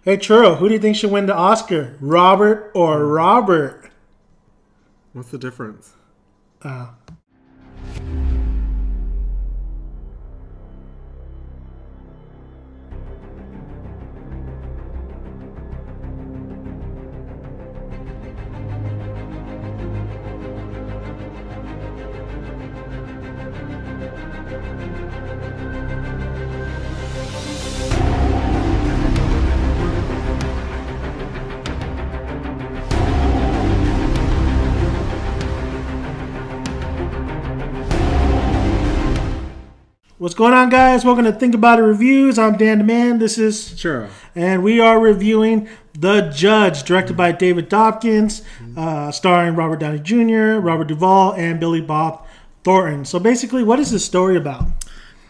Hey, Churro, who do you think should win the Oscar? Robert or Robert? What's the difference? What's going on, guys? Welcome to Think About It Reviews. I'm Dan the Man. This is Churro. And we are reviewing The Judge, directed by David Dopkins, starring Robert Downey Jr., Robert Duvall, and Billy Bob Thornton. So basically, what is this story about?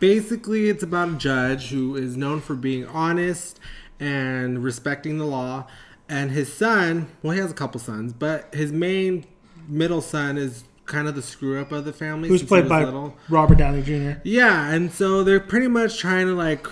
Basically, it's about a judge who is known for being honest and respecting the law. And his son, well, he has a couple sons, but his middle son is kind of the screw up of the family. Who's played by Robert Downey Jr. Yeah, and so they're pretty much trying to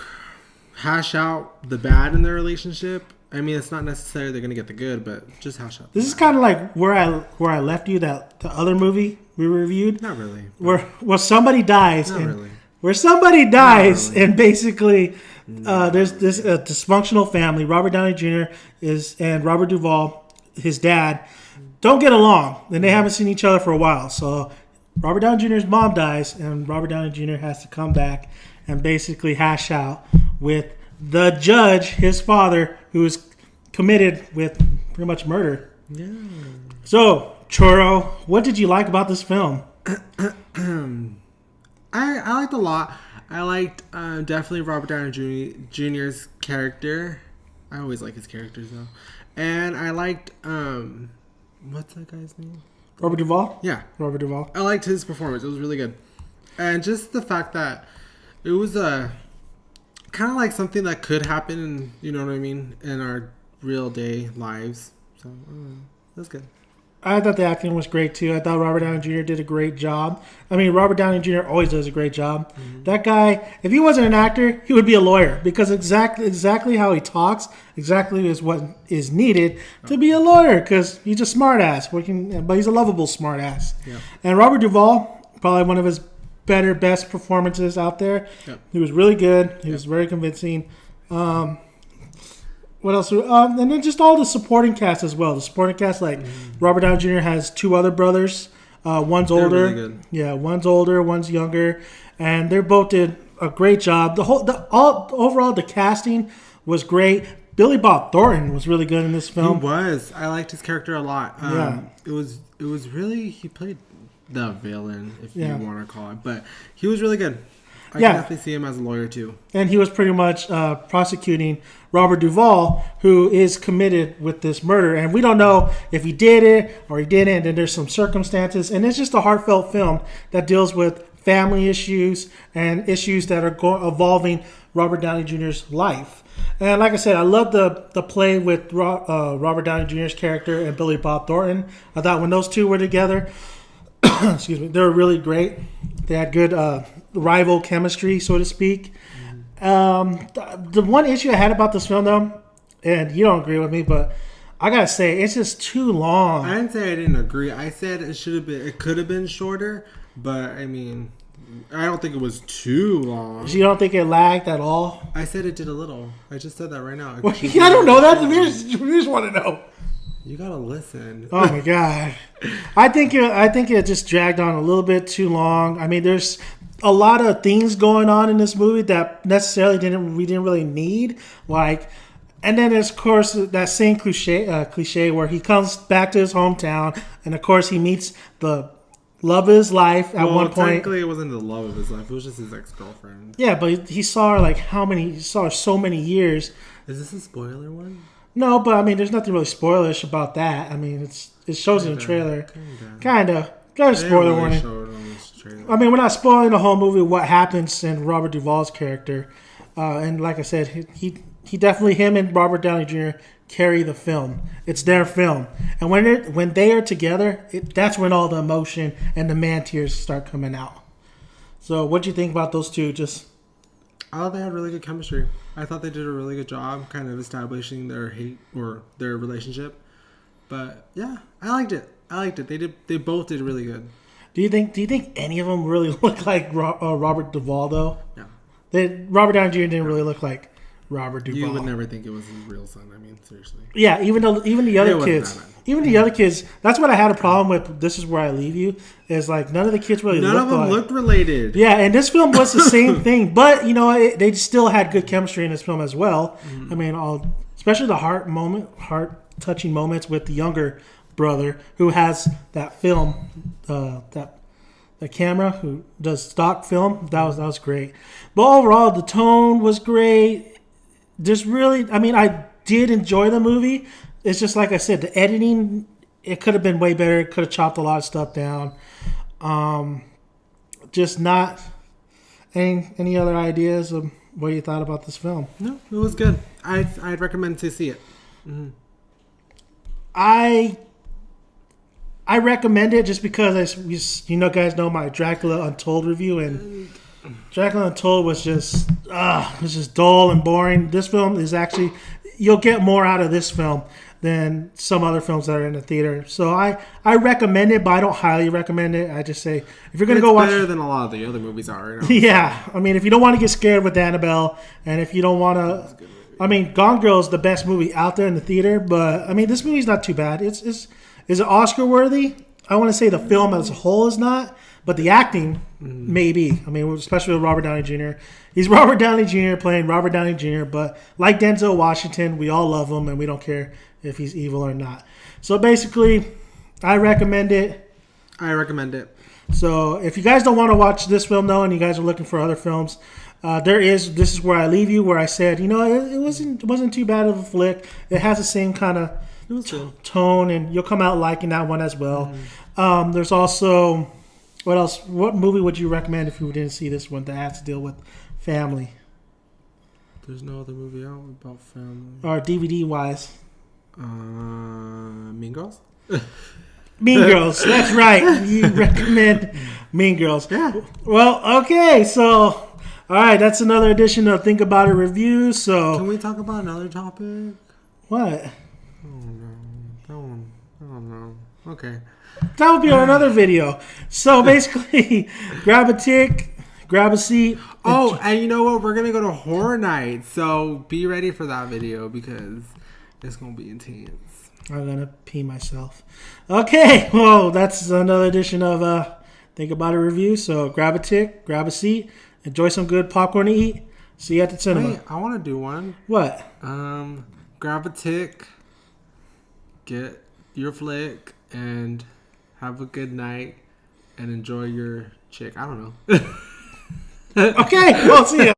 hash out the bad in their relationship. I mean, it's not necessarily they're gonna get the good, but just hash out. This is kind of like where I left you, that the other movie we reviewed. Not really. Where somebody dies. Not really. Where somebody dies, really. And basically there's this dysfunctional family. Robert Downey Jr. and Robert Duvall, his dad, don't get along, and they haven't seen each other for a while. So Robert Downey Jr.'s mom dies, and Robert Downey Jr. has to come back and basically hash out with the judge, his father, who is committed with pretty much murder. Yeah. So, Churro, what did you like about this film? I liked a lot. I liked definitely Robert Downey Jr.'s character. I always like his characters, though. And I liked... what's that guy's name? Robert Duvall? Yeah. Robert Duvall. I liked his performance. It was really good. And just the fact that it was kind of like something that could happen, you know what I mean, in our real day lives. So, that's good. I thought the acting was great, too. I thought Robert Downey Jr. did a great job. I mean, Robert Downey Jr. always does a great job. Mm-hmm. That guy, if he wasn't an actor, he would be a lawyer. Because exactly how he talks, exactly is what is needed to be a lawyer. Because he's a smart-ass, but he's a lovable smart-ass. Yeah. And Robert Duvall, probably one of his best performances out there. Yep. He was really good. He was very convincing. What else? And then just all the supporting cast as well. The supporting cast, Robert Downey Jr. has two other brothers. One's older. Really good. Yeah, one's older, one's younger, and they both did a great job. Overall, the casting was great. Billy Bob Thornton was really good in this film. He was. I liked his character a lot. Yeah. It was really, he played the villain, if you want to call it, but he was really good. I can definitely see him as a lawyer, too. And he was pretty much prosecuting Robert Duvall, who is committed with this murder. And we don't know if he did it or he didn't. And there's some circumstances. And it's just a heartfelt film that deals with family issues and issues that are evolving Robert Downey Jr.'s life. And like I said, I love the play with Robert Downey Jr.'s character and Billy Bob Thornton. I thought when those two were together, excuse me, they were really great. They had good rival chemistry, so to speak. The one issue I had about this film, though, and you don't agree with me, but I gotta say it's just too long. I didn't say I didn't agree. I said it could have been shorter, but I mean, I don't think it was too long. So you don't think it lagged at all? I said it did a little. I just said that right now. Well, I don't know that. We just want to know. You gotta listen. Oh my god! I think it just dragged on a little bit too long. I mean, there's a lot of things going on in this movie that necessarily we didn't really need. And then there's of course that same cliche where he comes back to his hometown, and of course he meets the love of his life at one point. Technically, it wasn't the love of his life; it was just his ex-girlfriend. Yeah, but he saw her He saw her so many years. Is this a spoiler one? No, but I mean, there's nothing really spoilerish about that. I mean, it shows in the trailer. Kind of. Got a spoiler warning. I mean, we're not spoiling the whole movie. What happens in Robert Duvall's character, and like I said, he definitely, him and Robert Downey Jr. carry the film. It's their film, and when they are together, that's when all the emotion and the man tears start coming out. So, what do you think about those two? I thought they had really good chemistry. I thought they did a really good job kind of establishing their hate or their relationship. But yeah, I liked it. They both did really good. Do you think any of them really look like Robert Duvall though? No. Robert Downey Jr. didn't really look like Robert Duvall. You would never think it was his real son. I mean, seriously. Yeah, even the other kids. The other kids. That's what I had a problem with. This Is Where I Leave You. Is like none of the kids really. None of them looked related. Yeah, and this film was the same thing, but they still had good chemistry in this film as well. Mm-hmm. I mean, especially the heart touching moments with the younger brother who has that film, the camera who does stock film. That was great. But overall, the tone was great. Just really, I mean, I did enjoy the movie. It's just like I said, the editing, it could have been way better. It could have chopped a lot of stuff down. Just not any other ideas of what you thought about this film? No, it was good. I'd recommend to see it. Mm-hmm. I recommend it just because guys know my Dracula Untold review, and Dracula Untold was just dull and boring. This film is actually, you'll get more out of this film than some other films that are in the theater. So I recommend it, but I don't highly recommend it. I just say if you're gonna go watch, it's better than a lot of the other movies are. Yeah, I mean, if you don't want to get scared with Annabelle, and if you don't want to, I mean, Gone Girl is the best movie out there in the theater. But I mean, this movie's not too bad. Is it Oscar worthy? I want to say the film as a whole is not, but the acting maybe. I mean, especially with Robert Downey Jr. He's Robert Downey Jr. playing Robert Downey Jr. But like Denzel Washington, we all love him and we don't care if he's evil or not. So basically, I recommend it. So if you guys don't want to watch this film though, and you guys are looking for other films, This Is Where I Leave You, where I said, it wasn't too bad of a flick. It has the same kind of tone, and you'll come out liking that one as well. There's also, what else? What movie would you recommend if you didn't see this one that has to deal with family? There's no other movie out about family. Or DVD wise. Mean Girls? Mean Girls, that's right. You recommend Mean Girls. Yeah. Well, okay, so, all right, that's another edition of Think About It Review. So, can we talk about another topic? What? Oh, no. Okay. That would be on another video. So basically, grab a tick, grab a seat. Oh, and you know what? We're going to go to Horror Night. So be ready for that video because it's going to be intense. I'm going to pee myself. Okay, well, that's another edition of Think About It Review. So grab a tick, grab a seat, enjoy some good popcorn to eat. See you at the cinema. Wait, I want to do one. What? Grab a tick, get your flick, and have a good night, and enjoy your chick. I don't know. Okay, we'll see you.